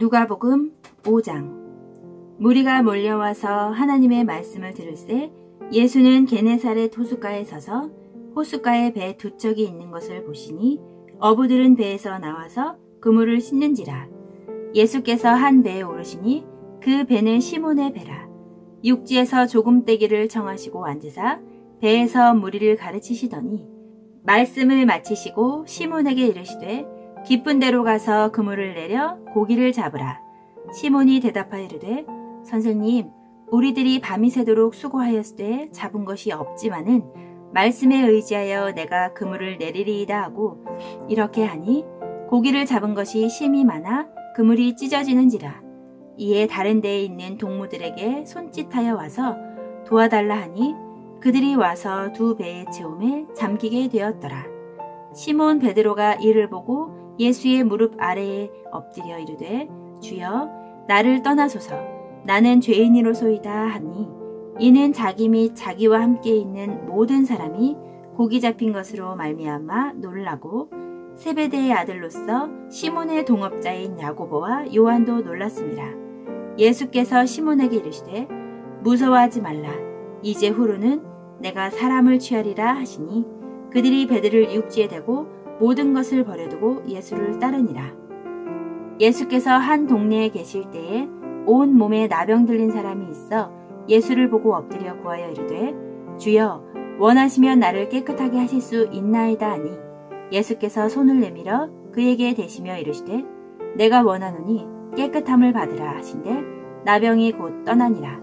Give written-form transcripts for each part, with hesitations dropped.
누가복음 5장. 무리가 몰려와서 하나님의 말씀을 들을새 예수는 게네사렛 호숫가에 서서 호숫가에 배 두 척이 있는 것을 보시니 어부들은 배에서 나와서 그물을 씻는지라. 예수께서 한 배에 오르시니 그 배는 시몬의 배라. 육지에서 조금 떼기를 청하시고 앉으사 배에서 무리를 가르치시더니 말씀을 마치시고 시몬에게 이르시되 깊은 데로 가서 그물을 내려 고기를 잡으라. 시몬이 대답하여 이르되 선생님, 우리들이 밤이 새도록 수고하였으되 잡은 것이 없지만은 말씀에 의지하여 내가 그물을 내리리이다 하고 이렇게 하니 고기를 잡은 것이 심이 많아 그물이 찢어지는지라. 이에 다른 데에 있는 동무들에게 손짓하여 와서 도와달라 하니 그들이 와서 두 배의 채움에 잠기게 되었더라. 시몬 베드로가 이를 보고 예수의 무릎 아래에 엎드려 이르되 주여 나를 떠나소서 나는 죄인이로소이다 하니 이는 자기 및 자기와 함께 있는 모든 사람이 고기 잡힌 것으로 말미암아 놀라고 세베대의 아들로서 시몬의 동업자인 야고보와 요한도 놀랐습니다. 예수께서 시몬에게 이르시되 무서워하지 말라. 이제 후로는 내가 사람을 취하리라 하시니 그들이 배들을 육지에 대고 모든 것을 버려두고 예수를 따르니라. 예수께서 한 동네에 계실 때에 온 몸에 나병 들린 사람이 있어 예수를 보고 엎드려 구하여 이르되 주여 원하시면 나를 깨끗하게 하실 수 있나이다 하니 예수께서 손을 내밀어 그에게 대시며 이르시되 내가 원하노니 깨끗함을 받으라 하신대 나병이 곧 떠나니라.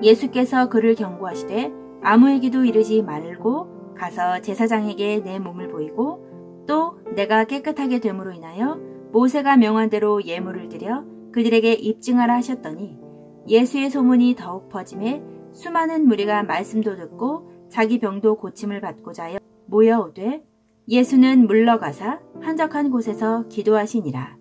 예수께서 그를 경고하시되 아무에게도 이르지 말고 가서 제사장에게 내 몸을 보이고 또 내가 깨끗하게 됨으로 인하여 모세가 명한 대로 예물을 드려 그들에게 입증하라 하셨더니 예수의 소문이 더욱 퍼짐에 수많은 무리가 말씀도 듣고 자기 병도 고침을 받고자 하여 모여오되 예수는 물러가사 한적한 곳에서 기도하시니라.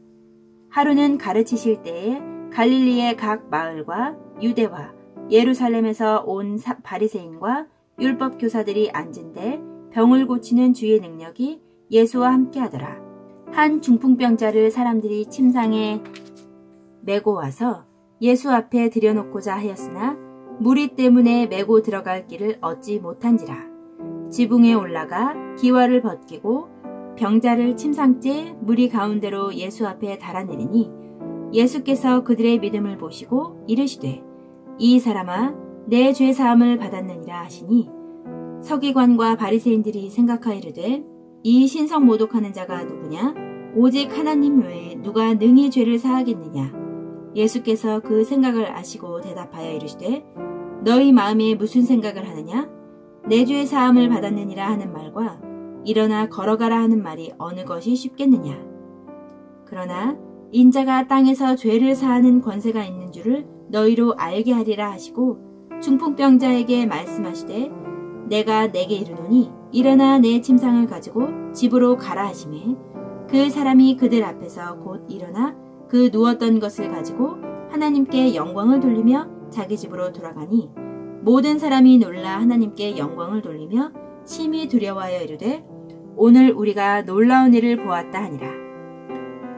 하루는 가르치실 때에 갈릴리의 각 마을과 유대와 예루살렘에서 온 바리새인과 율법 교사들이 앉은데 병을 고치는 주의 능력이 예수와 함께 하더라. 한 중풍병자를 사람들이 침상에 메고 와서 예수 앞에 들여놓고자 하였으나 무리 때문에 메고 들어갈 길을 얻지 못한지라. 지붕에 올라가 기와를 벗기고 병자를 침상째 무리 가운데로 예수 앞에 달아내리니 예수께서 그들의 믿음을 보시고 이르시되 이 사람아 내 죄 사함을 받았느니라 하시니 서기관과 바리새인들이 생각하이르되 이 신성 모독하는 자가 누구냐? 오직 하나님 외에 누가 능히 죄를 사하겠느냐? 예수께서 그 생각을 아시고 대답하여 이르시되 너희 마음에 무슨 생각을 하느냐? 내 죄 사함을 받았느니라 하는 말과 일어나 걸어가라 하는 말이 어느 것이 쉽겠느냐? 그러나 인자가 땅에서 죄를 사하는 권세가 있는 줄을 너희로 알게 하리라 하시고 중풍병자에게 말씀하시되 내가 내게 이르노니 일어나 내 침상을 가지고 집으로 가라 하시매 그 사람이 그들 앞에서 곧 일어나 그 누웠던 것을 가지고 하나님께 영광을 돌리며 자기 집으로 돌아가니 모든 사람이 놀라 하나님께 영광을 돌리며 심히 두려워하여 이르되 오늘 우리가 놀라운 일을 보았다 하니라.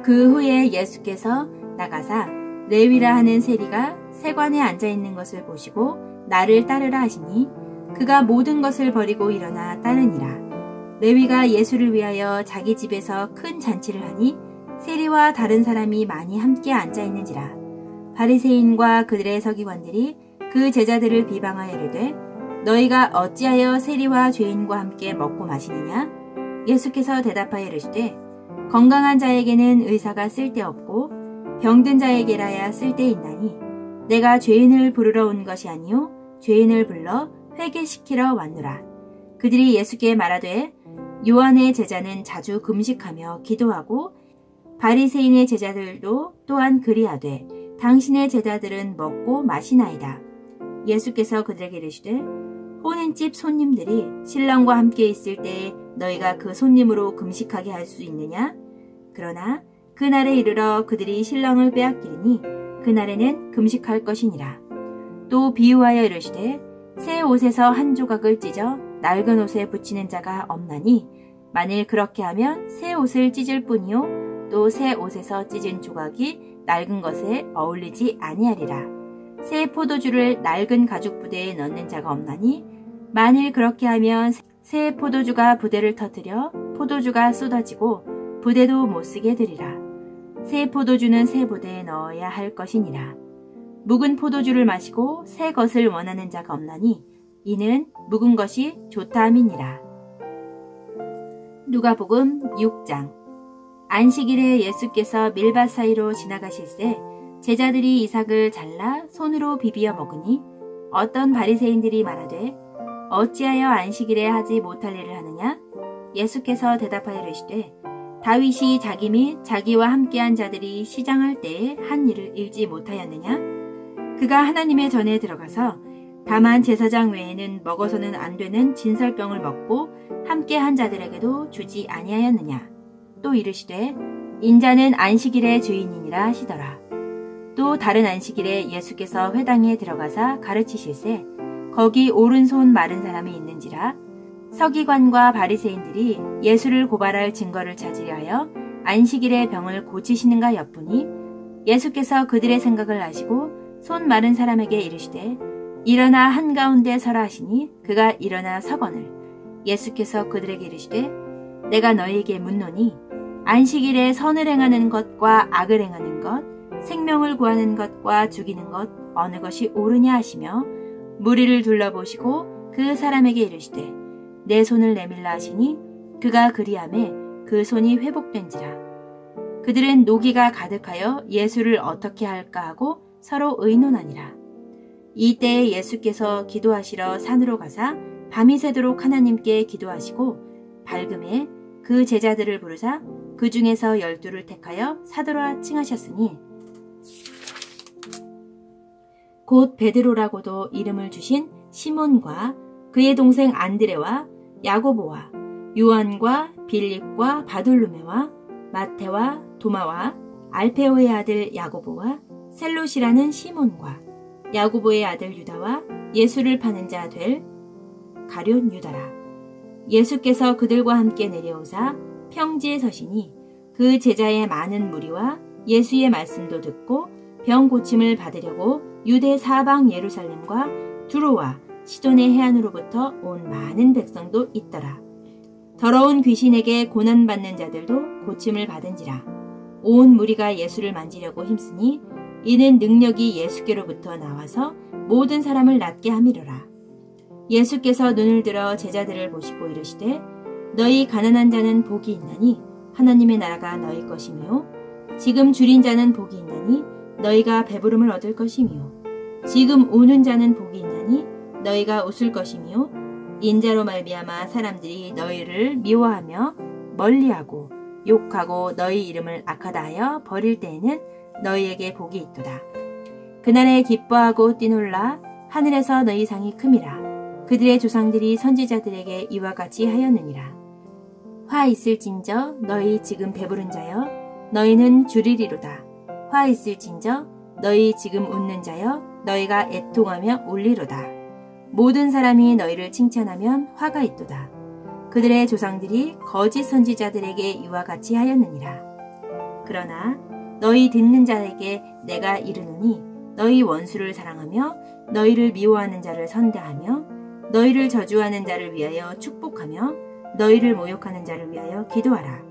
그 후에 예수께서 나가사 레위라 하는 세리가 세관에 앉아있는 것을 보시고 나를 따르라 하시니 그가 모든 것을 버리고 일어나 따르니라. 레위가 예수를 위하여 자기 집에서 큰 잔치를 하니 세리와 다른 사람이 많이 함께 앉아있는지라. 바리새인과 그들의 서기관들이 그 제자들을 비방하여 이르되 너희가 어찌하여 세리와 죄인과 함께 먹고 마시느냐? 예수께서 대답하여 이르시되 건강한 자에게는 의사가 쓸데없고 병든 자에게라야 쓸데있나니 내가 죄인을 부르러 온 것이 아니요 죄인을 불러 회개시키러 왔노라. 그들이 예수께 말하되 요한의 제자는 자주 금식하며 기도하고 바리새인의 제자들도 또한 그리하되 당신의 제자들은 먹고 마시나이다. 예수께서 그들에게 이르시되 혼인집 손님들이 신랑과 함께 있을 때에 너희가 그 손님으로 금식하게 할 수 있느냐? 그러나 그날에 이르러 그들이 신랑을 빼앗기리니 그날에는 금식할 것이니라. 또 비유하여 이르시되 새 옷에서 한 조각을 찢어 낡은 옷에 붙이는 자가 없나니 만일 그렇게 하면 새 옷을 찢을 뿐이요 또 새 옷에서 찢은 조각이 낡은 것에 어울리지 아니하리라. 새 포도주를 낡은 가죽 부대에 넣는 자가 없나니 만일 그렇게 하면 새 포도주가 부대를 터뜨려 포도주가 쏟아지고 부대도 못쓰게 되리라. 새 포도주는 새 부대에 넣어야 할 것이니라. 묵은 포도주를 마시고 새 것을 원하는 자가 없나니 이는 묵은 것이 좋다 함이니라. 누가복음 6장. 안식일에 예수께서 밀밭 사이로 지나가실새 제자들이 이삭을 잘라 손으로 비비어 먹으니 어떤 바리새인들이 말하되 어찌하여 안식일에 하지 못할 일을 하느냐? 예수께서 대답하여 이르시되 다윗이 자기 및 자기와 함께한 자들이 시장할 때에 한 일을 읽지 못하였느냐? 그가 하나님의 전에 들어가서 다만 제사장 외에는 먹어서는 안 되는 진설병을 먹고 함께한 자들에게도 주지 아니하였느냐? 또 이르시되 인자는 안식일의 주인이니라 하시더라. 또 다른 안식일에 예수께서 회당에 들어가사 가르치실새 거기 오른손 마른 사람이 있는지라. 서기관과 바리새인들이 예수를 고발할 증거를 찾으려 하여 안식일에 병을 고치시는가 엿보니 예수께서 그들의 생각을 아시고 손 마른 사람에게 이르시되 일어나 한가운데 서라 하시니 그가 일어나 서거늘 예수께서 그들에게 이르시되 내가 너희에게 묻노니 안식일에 선을 행하는 것과 악을 행하는 것, 생명을 구하는 것과 죽이는 것 어느 것이 옳으냐 하시며 무리를 둘러보시고 그 사람에게 이르시되 내 손을 내밀라 하시니 그가 그리하매 그 손이 회복된지라. 그들은 노기가 가득하여 예수를 어떻게 할까 하고 서로 의논하니라. 이때에 예수께서 기도하시러 산으로 가사 밤이 새도록 하나님께 기도하시고 밝음에 그 제자들을 부르사 그 중에서 12를 택하여 사도라 칭하셨으니 곧 베드로라고도 이름을 주신 시몬과 그의 동생 안드레와 야고보와 요한과 빌립과 바돌로메와 마테와 도마와 알페오의 아들 야고보와 셀롯이라는 시몬과 야고보의 아들 유다와 예수를 파는 자 될 가룟 유다라. 예수께서 그들과 함께 내려오사 평지에 서시니 그 제자의 많은 무리와 예수의 말씀도 듣고 병 고침을 받으려고 유대 사방 예루살렘과 두로와 시돈의 해안으로부터 온 많은 백성도 있더라. 더러운 귀신에게 고난받는 자들도 고침을 받은지라. 온 무리가 예수를 만지려고 힘쓰니 이는 능력이 예수께로부터 나와서 모든 사람을 낫게 함이로라. 예수께서 눈을 들어 제자들을 보시고 이르시되 너희 가난한 자는 복이 있나니 하나님의 나라가 너희 것이며 지금 줄인 자는 복이 있나니 너희가 배부름을 얻을 것이며 지금 우는 자는 복이 있나니 너희가 웃을 것이며 인자로 말미암아 사람들이 너희를 미워하며 멀리하고 욕하고 너희 이름을 악하다 하여 버릴 때에는 너희에게 복이 있도다. 그날에 기뻐하고 뛰놀라 하늘에서 너희 상이 큼이라. 그들의 조상들이 선지자들에게 이와 같이 하였느니라. 화 있을진저 너희 지금 배부른 자여 너희는 줄이리로다. 화 있을진저 너희 지금 웃는 자여 너희가 애통하며 울리로다. 모든 사람이 너희를 칭찬하면 화가 있도다. 그들의 조상들이 거짓 선지자들에게 이와 같이 하였느니라. 그러나 너희 듣는 자에게 내가 이르노니 너희 원수를 사랑하며 너희를 미워하는 자를 선대하며 너희를 저주하는 자를 위하여 축복하며 너희를 모욕하는 자를 위하여 기도하라.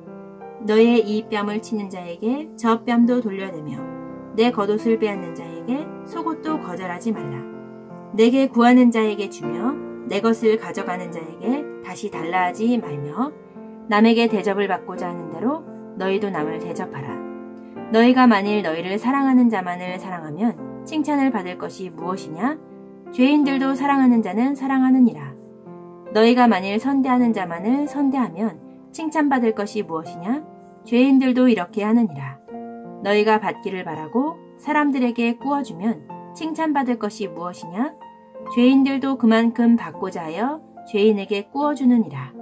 너의 이 뺨을 치는 자에게 저 뺨도 돌려대며 내 겉옷을 빼앗는 자에게 속옷도 거절하지 말라. 내게 구하는 자에게 주며 내 것을 가져가는 자에게 다시 달라 하지 말며 남에게 대접을 받고자 하는 대로 너희도 남을 대접하라. 너희가 만일 너희를 사랑하는 자만을 사랑하면 칭찬을 받을 것이 무엇이냐? 죄인들도 사랑하는 자는 사랑하느니라. 너희가 만일 선대하는 자만을 선대하면 칭찬받을 것이 무엇이냐? 죄인들도 이렇게 하느니라. 너희가 받기를 바라고 사람들에게 꾸어주면 칭찬받을 것이 무엇이냐? 죄인들도 그만큼 받고자 하여 죄인에게 꾸어주느니라.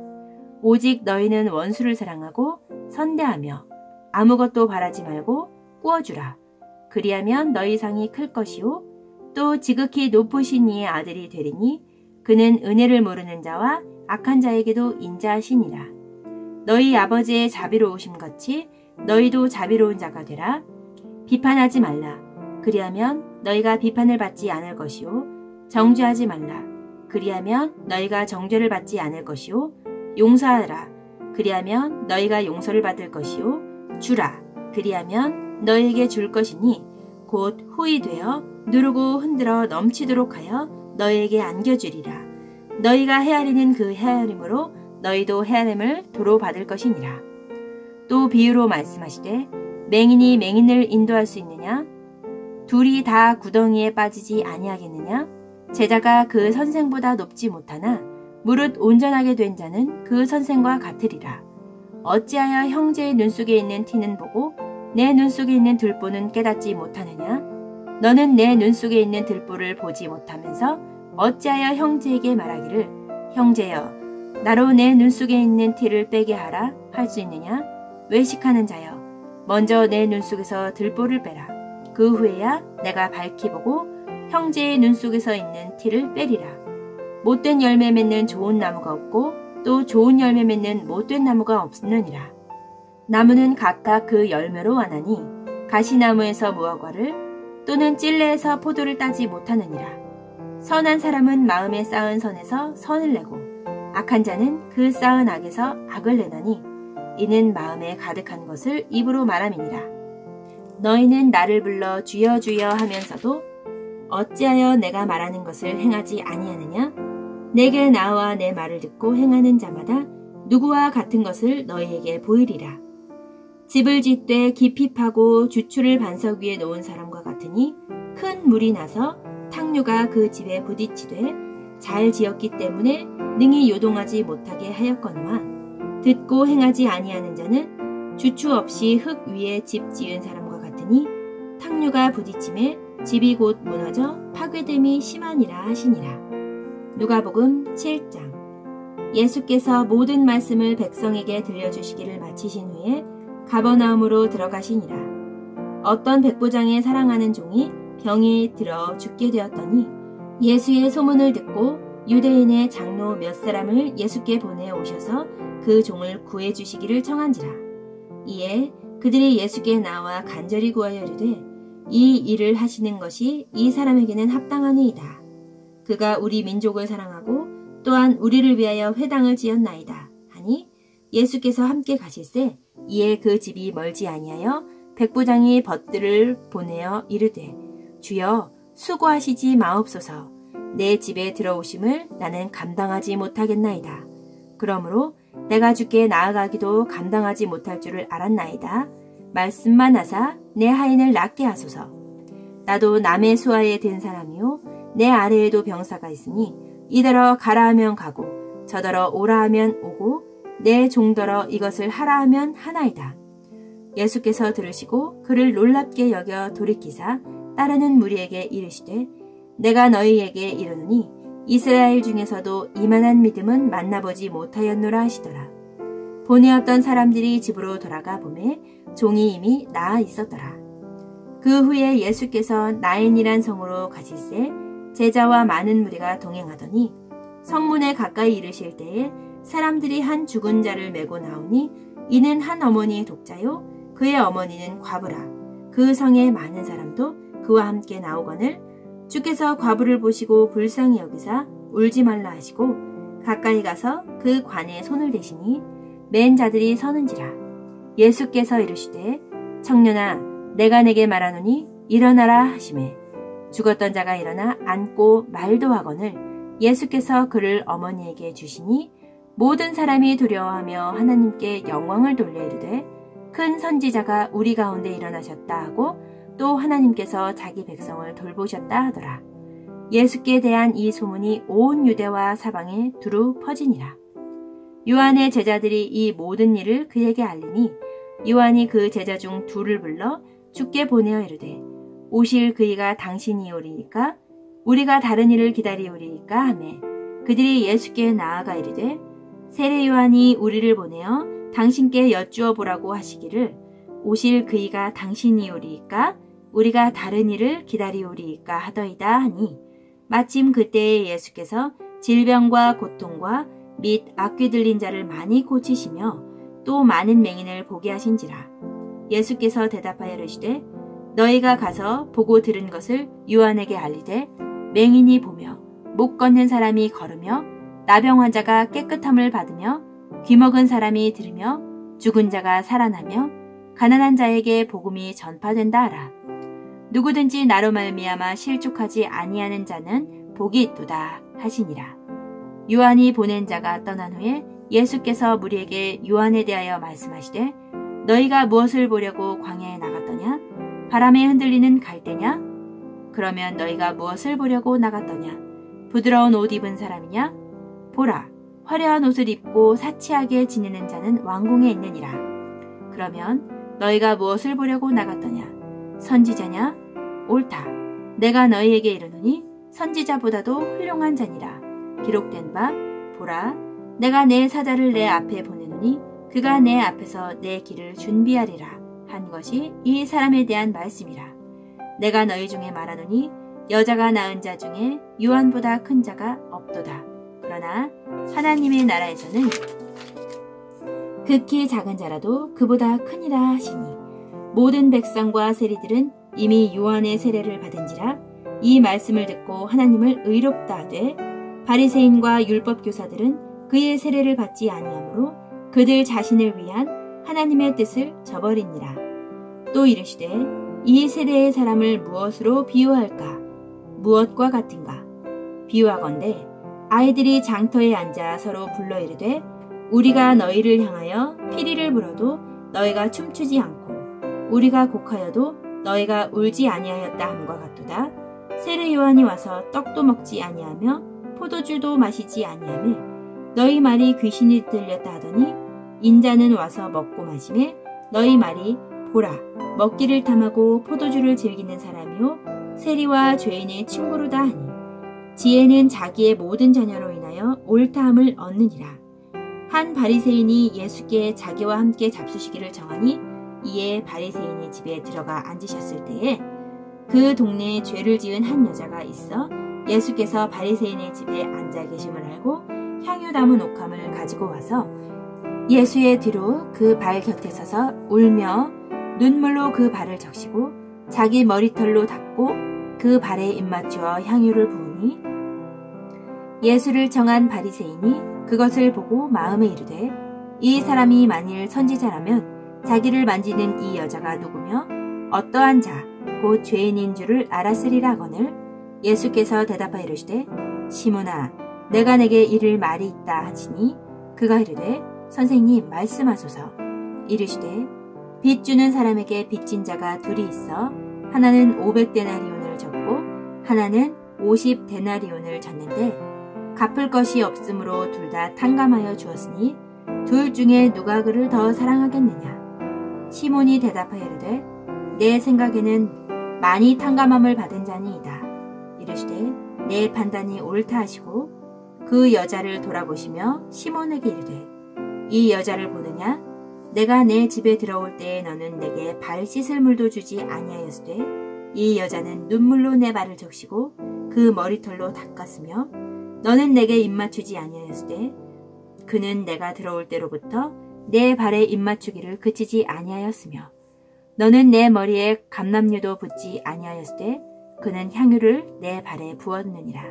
오직 너희는 원수를 사랑하고 선대하며 아무것도 바라지 말고 꾸어주라. 그리하면 너희 상이 클 것이요 또 지극히 높으신 이의 아들이 되리니 그는 은혜를 모르는 자와 악한 자에게도 인자하시니라. 너희 아버지의 자비로우심 같이 너희도 자비로운 자가 되라. 비판하지 말라. 그리하면 너희가 비판을 받지 않을 것이요. 정죄하지 말라. 그리하면 너희가 정죄를 받지 않을 것이요. 용서하라. 그리하면 너희가 용서를 받을 것이요. 주라. 그리하면 너희에게 줄 것이니 곧 후이 되어 누르고 흔들어 넘치도록 하여 너희에게 안겨주리라. 너희가 헤아리는 그 헤아림으로 너희도 헤아림을 도로 받을 것이니라. 또 비유로 말씀하시되 맹인이 맹인을 인도할 수 있느냐? 둘이 다 구덩이에 빠지지 아니하겠느냐? 제자가 그 선생보다 높지 못하나 무릇 온전하게 된 자는 그 선생과 같으리라. 어찌하여 형제의 눈 속에 있는 티는 보고 내 눈 속에 있는 들보는 깨닫지 못하느냐? 너는 내 눈 속에 있는 들보를 보지 못하면서 어찌하여 형제에게 말하기를 형제여 나로 내 눈 속에 있는 티를 빼게 하라 할 수 있느냐? 외식하는 자여 먼저 내 눈 속에서 들보를 빼라. 그 후에야 내가 밝히 보고 형제의 눈 속에서 있는 티를 빼리라. 못된 열매 맺는 좋은 나무가 없고 또 좋은 열매 맺는 못된 나무가 없느니라. 나무는 각각 그 열매로 아나니 가시나무에서 무화과를 또는 찔레에서 포도를 따지 못하느니라. 선한 사람은 마음에 쌓은 선에서 선을 내고 악한 자는 그 쌓은 악에서 악을 내나니 이는 마음에 가득한 것을 입으로 말함이니라. 너희는 나를 불러 주여 주여 하면서도 어찌하여 내가 말하는 것을 행하지 아니하느냐? 내게 나와 내 말을 듣고 행하는 자마다 누구와 같은 것을 너희에게 보이리라. 집을 짓되 깊이 파고 주추를 반석 위에 놓은 사람과 같으니 큰 물이 나서 탕류가 그 집에 부딪히되 잘 지었기 때문에 능히 요동하지 못하게 하였거니와 듣고 행하지 아니하는 자는 주추 없이 흙 위에 집 지은 사람과 같으니 탕류가 부딪힘에 집이 곧 무너져 파괴됨이 심하니라 하시니라. 누가복음 7장. 예수께서 모든 말씀을 백성에게 들려주시기를 마치신 후에 가버나움으로 들어가시니라. 어떤 백부장의 사랑하는 종이 병이 들어 죽게 되었더니 예수의 소문을 듣고 유대인의 장로 몇 사람을 예수께 보내오셔서 그 종을 구해주시기를 청한지라. 이에 그들이 예수께 나와 간절히 구하여 이르되 이 일을 하시는 것이 이 사람에게는 합당하니이다. 그가 우리 민족을 사랑하고 또한 우리를 위하여 회당을 지었나이다 하니 예수께서 함께 가실새 이에 그 집이 멀지 아니하여 백부장이 벗들을 보내어 이르되 주여 수고하시지 마옵소서. 내 집에 들어오심을 나는 감당하지 못하겠나이다. 그러므로 내가 주께 나아가기도 감당하지 못할 줄을 알았나이다. 말씀만 하사 내 하인을 낫게 하소서. 나도 남의 수하에 든 사람이요 내 아래에도 병사가 있으니 이더러 가라 하면 가고 저더러 오라 하면 오고 내 종더러 이것을 하라 하면 하나이다. 예수께서 들으시고 그를 놀랍게 여겨 돌이키사 따르는 무리에게 이르시되 내가 너희에게 이르노니 이스라엘 중에서도 이만한 믿음은 만나보지 못하였노라 하시더라. 보내었던 사람들이 집으로 돌아가 보매 종이 이미 나아 있었더라. 그 후에 예수께서 나인이란 성으로 가실새 제자와 많은 무리가 동행하더니 성문에 가까이 이르실 때에 사람들이 한 죽은 자를 메고 나오니 이는 한 어머니의 독자요 그의 어머니는 과부라. 그 성에 많은 사람도 그와 함께 나오거늘 주께서 과부를 보시고 불쌍히 여기사 울지 말라 하시고 가까이 가서 그 관에 손을 대시니 맨 자들이 서는지라. 예수께서 이르시되 청년아 내가 내게 말하노니 일어나라 하시매 죽었던 자가 일어나 앉고 말도 하거늘 예수께서 그를 어머니에게 주시니 모든 사람이 두려워하며 하나님께 영광을 돌려 이르되 큰 선지자가 우리 가운데 일어나셨다 하고 또 하나님께서 자기 백성을 돌보셨다 하더라. 예수께 대한 이 소문이 온 유대와 사방에 두루 퍼지니라. 요한의 제자들이 이 모든 일을 그에게 알리니 요한이 그 제자 중 둘을 불러 주께 보내어 이르되 오실 그이가 당신이오리이까 우리가 다른 일을 기다리오리이까 하매 그들이 예수께 나아가 이르되 세례 요한이 우리를 보내어 당신께 여쭈어 보라고 하시기를 오실 그이가 당신이오리이까 우리가 다른 일을 기다리오리이까 하더이다 하니 마침 그때에 예수께서 질병과 고통과 및 악귀 들린 자를 많이 고치시며 또 많은 맹인을 보게 하신지라. 예수께서 대답하여 이르시되 너희가 가서 보고 들은 것을 요한에게 알리되 맹인이 보며 못 걷는 사람이 걸으며 나병 환자가 깨끗함을 받으며 귀먹은 사람이 들으며 죽은 자가 살아나며 가난한 자에게 복음이 전파된다 하라. 누구든지 나로 말미암아 실족하지 아니하는 자는 복이 있도다 하시니라. 요한이 보낸 자가 떠난 후에 예수께서 무리에게 요한에 대하여 말씀하시되 너희가 무엇을 보려고 광야에 나갔더냐? 바람에 흔들리는 갈대냐? 그러면 너희가 무엇을 보려고 나갔더냐? 부드러운 옷 입은 사람이냐? 보라, 화려한 옷을 입고 사치하게 지내는 자는 왕궁에 있느니라. 그러면 너희가 무엇을 보려고 나갔더냐? 선지자냐? 옳다. 내가 너희에게 이르노니 선지자보다도 훌륭한 자니라. 기록된 바 보라, 내가 내 사자를 내 앞에 보내노니 그가 내 앞에서 내 길을 준비하리라 한 것이 이 사람에 대한 말씀이라. 내가 너희 중에 말하노니 여자가 낳은 자 중에 요한보다 큰 자가 없도다. 그러나 하나님의 나라에서는 극히 작은 자라도 그보다 크니라 하시니 모든 백성과 세리들은 이미 요한의 세례를 받은지라. 이 말씀을 듣고 하나님을 의롭다 하되 바리새인과 율법교사들은 그의 세례를 받지 아니하므로 그들 자신을 위한 하나님의 뜻을 저버리니라. 또 이르시되 이 세대의 사람을 무엇으로 비유할까? 무엇과 같은가? 비유하건대 아이들이 장터에 앉아 서로 불러 이르되 우리가 너희를 향하여 피리를 불어도 너희가 춤추지 않고 우리가 곡하여도 너희가 울지 아니하였다 함과 같도다. 세례 요한이 와서 떡도 먹지 아니하며 포도주도 마시지 아니하며 너희 말이 귀신이 들렸다 하더니 인자는 와서 먹고 마시매 너희 말이 보라 먹기를 탐하고 포도주를 즐기는 사람이요 세리와 죄인의 친구로다 하니 지혜는 자기의 모든 자녀로 인하여 옳다함을 얻느니라. 한 바리새인이 예수께 자기와 함께 잡수시기를 정하니 이에 바리새인의 집에 들어가 앉으셨을 때에 그 동네에 죄를 지은 한 여자가 있어 예수께서 바리새인의 집에 앉아 계심을 알고 향유 담은 옥함을 가지고 와서 예수의 뒤로 그 발 곁에 서서 울며 눈물로 그 발을 적시고 자기 머리털로 닦고 그 발에 입맞추어 향유를 부으니 예수를 청한 바리새인이 그것을 보고 마음에 이르되 이 사람이 만일 선지자라면 자기를 만지는 이 여자가 누구며 어떠한 자 곧 죄인인 줄을 알았으리라 하거늘 예수께서 대답하여 이르시되 시몬아 내가 내게 이를 말이 있다 하시니 그가 이르되 선생님 말씀하소서. 이르시되 빚 주는 사람에게 빚진 자가 둘이 있어 하나는 500데나리온을 졌고 하나는 50데나리온을 졌는데 갚을 것이 없으므로 둘 다 탕감하여 주었으니 둘 중에 누가 그를 더 사랑하겠느냐. 시몬이 대답하여 이르되 내 생각에는 많이 탕감함을 받은 자니이다. 이르시되 내 판단이 옳다 하시고 그 여자를 돌아보시며 시몬에게 이르되 이 여자를 보느냐? 내가 내 집에 들어올 때에 너는 내게 발 씻을 물도 주지 아니하였으되 이 여자는 눈물로 내 발을 적시고 그 머리털로 닦았으며 너는 내게 입맞추지 아니하였으되 그는 내가 들어올 때로부터 내 발에 입맞추기를 그치지 아니하였으며 너는 내 머리에 감람류도 붓지 아니하였으되 그는 향유를 내 발에 부었느니라.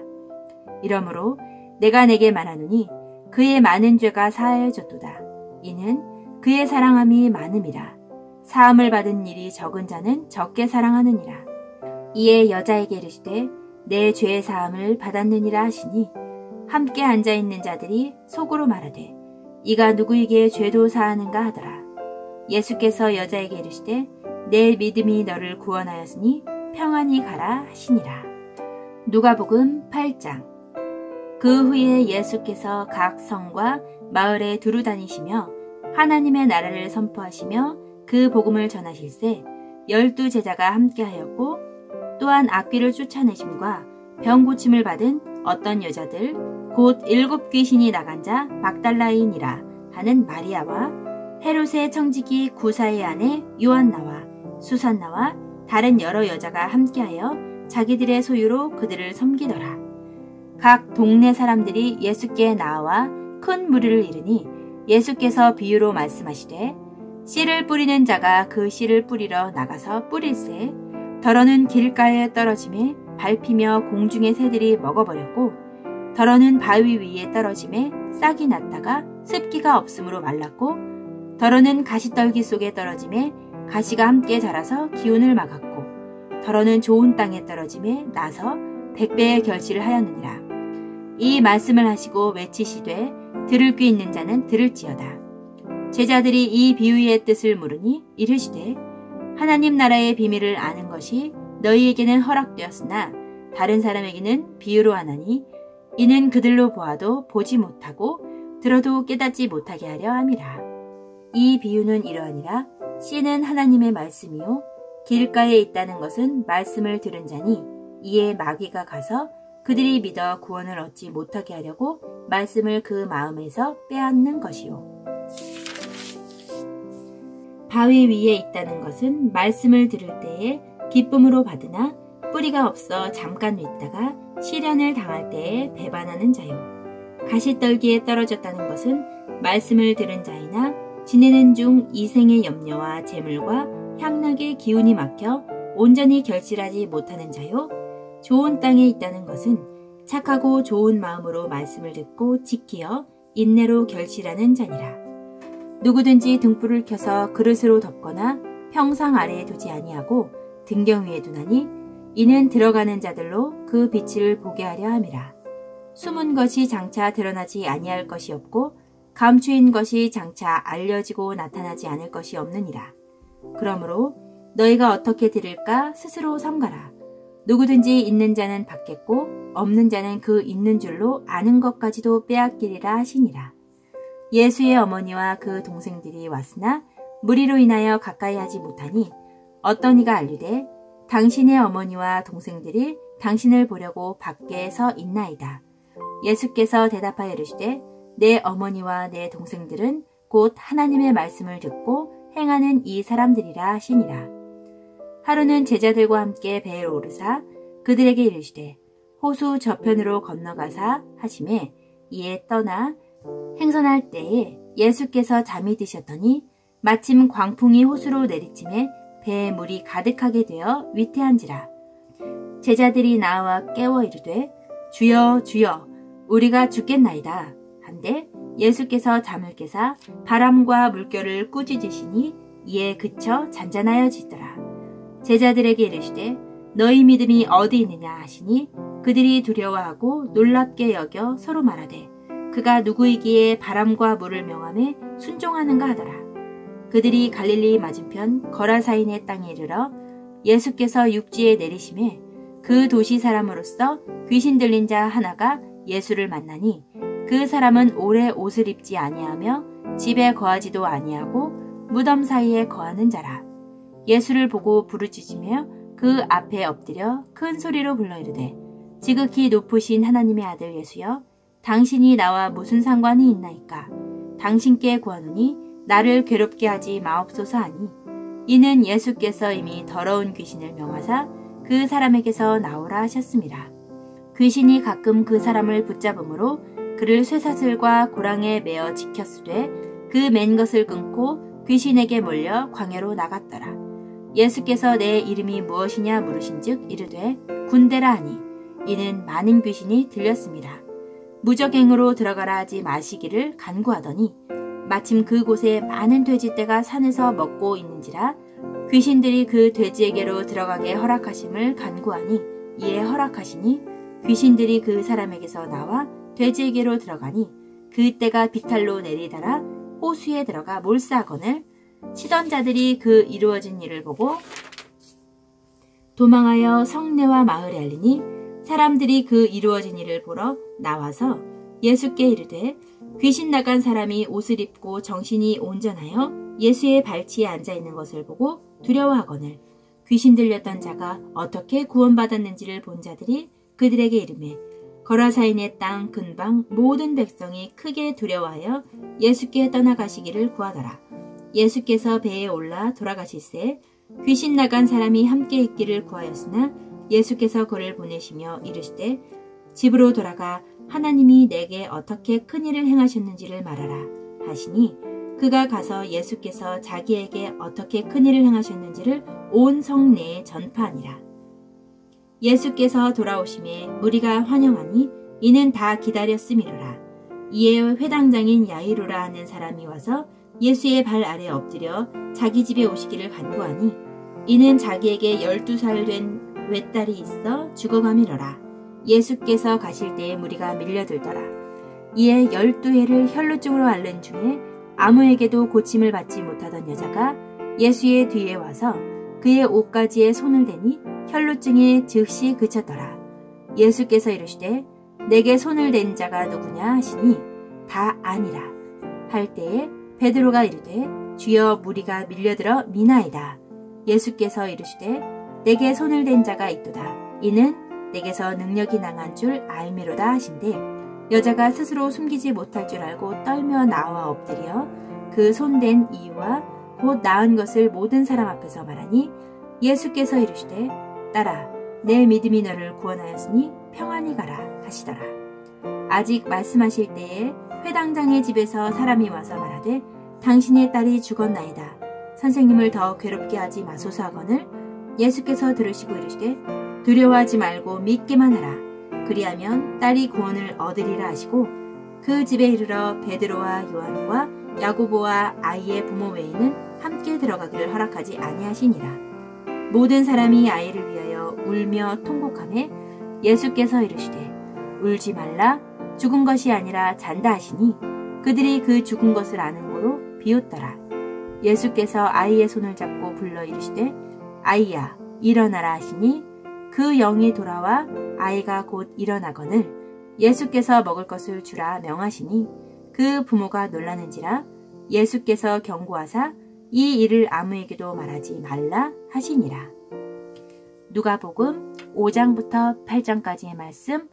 이러므로 내가 내게 말하노니 그의 많은 죄가 사하여졌도다. 이는 그의 사랑함이 많음이라. 사함을 받은 일이 적은 자는 적게 사랑하느니라. 이에 여자에게 이르시되 내 죄의 사함을 받았느니라 하시니 함께 앉아있는 자들이 속으로 말하되 이가 누구에게 죄도 사하는가 하더라. 예수께서 여자에게 이르시되 내 믿음이 너를 구원하였으니 평안히 가라 하시니라. 누가복음 8장. 그 후에 예수께서 각 성과 마을에 두루 다니시며 하나님의 나라를 선포하시며 그 복음을 전하실세 12 제자가 함께하였고 또한 악귀를 쫓아내심과 병 고침을 받은 어떤 여자들 곧 7 귀신이 나간 자 막달라인이라 하는 마리아와 헤롯의 청지기 구사의 아내 요한나와 수산나와 다른 여러 여자가 함께하여 자기들의 소유로 그들을 섬기더라. 각 동네 사람들이 예수께 나와 큰 무리를 이르니 예수께서 비유로 말씀하시되 씨를 뿌리는 자가 그 씨를 뿌리러 나가서 뿌릴새 더러는 길가에 떨어짐에 밟히며 공중의 새들이 먹어버렸고 더러는 바위 위에 떨어짐에 싹이 났다가 습기가 없으므로 말랐고 더러는 가시떨기 속에 떨어짐에 가시가 함께 자라서 기운을 막았고 더러는 좋은 땅에 떨어짐에 나서 100배의 결실을 하였느니라. 이 말씀을 하시고 외치시되 들을 귀 있는 자는 들을지어다. 제자들이 이 비유의 뜻을 물으니 이르시되 하나님 나라의 비밀을 아는 것이 너희에게는 허락되었으나 다른 사람에게는 비유로 하나니 이는 그들로 보아도 보지 못하고 들어도 깨닫지 못하게 하려 함이라. 이 비유는 이러하니라. 씨는 하나님의 말씀이요 길가에 있다는 것은 말씀을 들은 자니 이에 마귀가 가서 그들이 믿어 구원을 얻지 못하게 하려고 말씀을 그 마음에서 빼앗는 것이요. 바위 위에 있다는 것은 말씀을 들을 때에 기쁨으로 받으나 뿌리가 없어 잠깐 있다가 시련을 당할 때에 배반하는 자요. 가시떨기에 떨어졌다는 것은 말씀을 들은 자이나 지내는 중 이생의 염려와 재물과 향락의 기운이 막혀 온전히 결실하지 못하는 자요. 좋은 땅에 있다는 것은 착하고 좋은 마음으로 말씀을 듣고 지키어 인내로 결실하는 자니라. 누구든지 등불을 켜서 그릇으로 덮거나 평상 아래에 두지 아니하고 등경 위에 두나니 이는 들어가는 자들로 그 빛을 보게 하려 함이라. 숨은 것이 장차 드러나지 아니할 것이 없고 감추인 것이 장차 알려지고 나타나지 않을 것이 없느니라. 그러므로 너희가 어떻게 들을까 스스로 삼가라. 누구든지 있는 자는 받겠고 없는 자는 그 있는 줄로 아는 것까지도 빼앗기리라 하시니라. 예수의 어머니와 그 동생들이 왔으나 무리로 인하여 가까이 하지 못하니 어떤 이가 알리되 당신의 어머니와 동생들이 당신을 보려고 밖에 서 있나이다. 예수께서 대답하여 이르시되 내 어머니와 내 동생들은 곧 하나님의 말씀을 듣고 행하는 이 사람들이라 하시니라. 하루는 제자들과 함께 배에 오르사 그들에게 이르시되 호수 저편으로 건너가사 하시매 이에 떠나 행선할 때에 예수께서 잠이 드셨더니 마침 광풍이 호수로 내리침에 배에 물이 가득하게 되어 위태한지라. 제자들이 나와 깨워 이르되 주여 주여 우리가 죽겠나이다 한데 예수께서 잠을 깨사 바람과 물결을 꾸짖으시니 이에 그쳐 잔잔하여지더라. 제자들에게 이르시되 너희 믿음이 어디 있느냐 하시니 그들이 두려워하고 놀랍게 여겨 서로 말하되 그가 누구이기에 바람과 물을 명함에 순종하는가 하더라. 그들이 갈릴리 맞은편 거라사인의 땅에 이르러 예수께서 육지에 내리심에 그 도시 사람으로서 귀신 들린 자 하나가 예수를 만나니 그 사람은 오래 옷을 입지 아니하며 집에 거하지도 아니하고 무덤 사이에 거하는 자라. 예수를 보고 부르짖으며 그 앞에 엎드려 큰 소리로 불러 이르되 지극히 높으신 하나님의 아들 예수여 당신이 나와 무슨 상관이 있나이까. 당신께 구하노니 나를 괴롭게 하지 마옵소서 하니 이는 예수께서 이미 더러운 귀신을 명하사 그 사람에게서 나오라 하셨습니다. 귀신이 가끔 그 사람을 붙잡음으로 그를 쇠사슬과 고랑에 매어 지켰으되 그 맨 것을 끊고 귀신에게 몰려 광야로 나갔더라. 예수께서 내 이름이 무엇이냐 물으신즉 이르되 군대라 하니 이는 많은 귀신이 들렸습니다. 무적행으로 들어가라 하지 마시기를 간구하더니 마침 그곳에 많은 돼지떼가 산에서 먹고 있는지라 귀신들이 그 돼지에게로 들어가게 허락하심을 간구하니 이에 허락하시니 귀신들이 그 사람에게서 나와 돼지에게로 들어가니 그 떼가 비탈로 내리다라 호수에 들어가 몰사하거늘 치던 자들이 그 이루어진 일을 보고 도망하여 성내와 마을에 알리니 사람들이 그 이루어진 일을 보러 나와서 예수께 이르되 귀신 나간 사람이 옷을 입고 정신이 온전하여 예수의 발치에 앉아있는 것을 보고 두려워하거늘 귀신 들렸던 자가 어떻게 구원받았는지를 본 자들이 그들에게 이르매 거라사인의 땅 근방 모든 백성이 크게 두려워하여 예수께 떠나가시기를 구하더라. 예수께서 배에 올라 돌아가실새 귀신 나간 사람이 함께 있기를 구하였으나 예수께서 그를 보내시며 이르시되 집으로 돌아가 하나님이 내게 어떻게 큰 일을 행하셨는지를 말하라 하시니 그가 가서 예수께서 자기에게 어떻게 큰일을 행하셨는지를 온 성내에 전파하니라. 예수께서 돌아오심에 무리가 환영하니 이는 다 기다렸음이로라. 이에 회당장인 야이로라 하는 사람이 와서 예수의 발 아래 엎드려 자기 집에 오시기를 간구하니 이는 자기에게 12살 된 외딸이 있어 죽어감이로라. 예수께서 가실 때에 무리가 밀려들더라. 이에 12해를 혈루증으로 앓는 중에 아무에게도 고침을 받지 못하던 여자가 예수의 뒤에 와서 그의 옷가지에 손을 대니 혈루증이 즉시 그쳤더라. 예수께서 이르시되 내게 손을 댄 자가 누구냐 하시니 다 아니라 할 때에 베드로가 이르되 주여 무리가 밀려들어 미나이다. 예수께서 이르시되 내게 손을 댄 자가 있도다. 이는 내게서 능력이 나간 줄 알미로다 하신대 여자가 스스로 숨기지 못할 줄 알고 떨며 나와 엎드려 그 손댄 이유와 곧 나은 것을 모든 사람 앞에서 말하니 예수께서 이르시되 딸아 내 믿음이 너를 구원하였으니 평안히 가라 하시더라. 아직 말씀하실 때에 회당장의 집에서 사람이 와서 말하되 당신의 딸이 죽었나이다. 선생님을 더 괴롭게 하지 마소서 하거늘 예수께서 들으시고 이르시되 두려워하지 말고 믿기만 하라. 그리하면 딸이 구원을 얻으리라 하시고 그 집에 이르러 베드로와 요한과 야고보와 아이의 부모 외에는 함께 들어가기를 허락하지 아니하시니라. 모든 사람이 아이를 위하여 울며 통곡하매 예수께서 이르시되 울지 말라 죽은 것이 아니라 잔다 하시니 그들이 그 죽은 것을 아는 고로 비웃더라. 예수께서 아이의 손을 잡고 불러 이르시되 아이야 일어나라 하시니 그 영이 돌아와 아이가 곧 일어나거늘 예수께서 먹을 것을 주라 명하시니 그 부모가 놀라는지라. 예수께서 경고하사 이 일을 아무에게도 말하지 말라 하시니라. 누가복음 5장부터 8장까지의 말씀.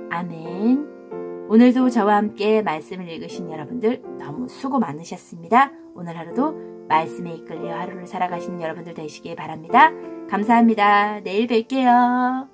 아멘. 오늘도 저와 함께 말씀을 읽으신 여러분들 너무 수고 많으셨습니다. 오늘 하루도 말씀에 이끌려 하루를 살아가시는 여러분들 되시길 바랍니다. 감사합니다. 내일 뵐게요.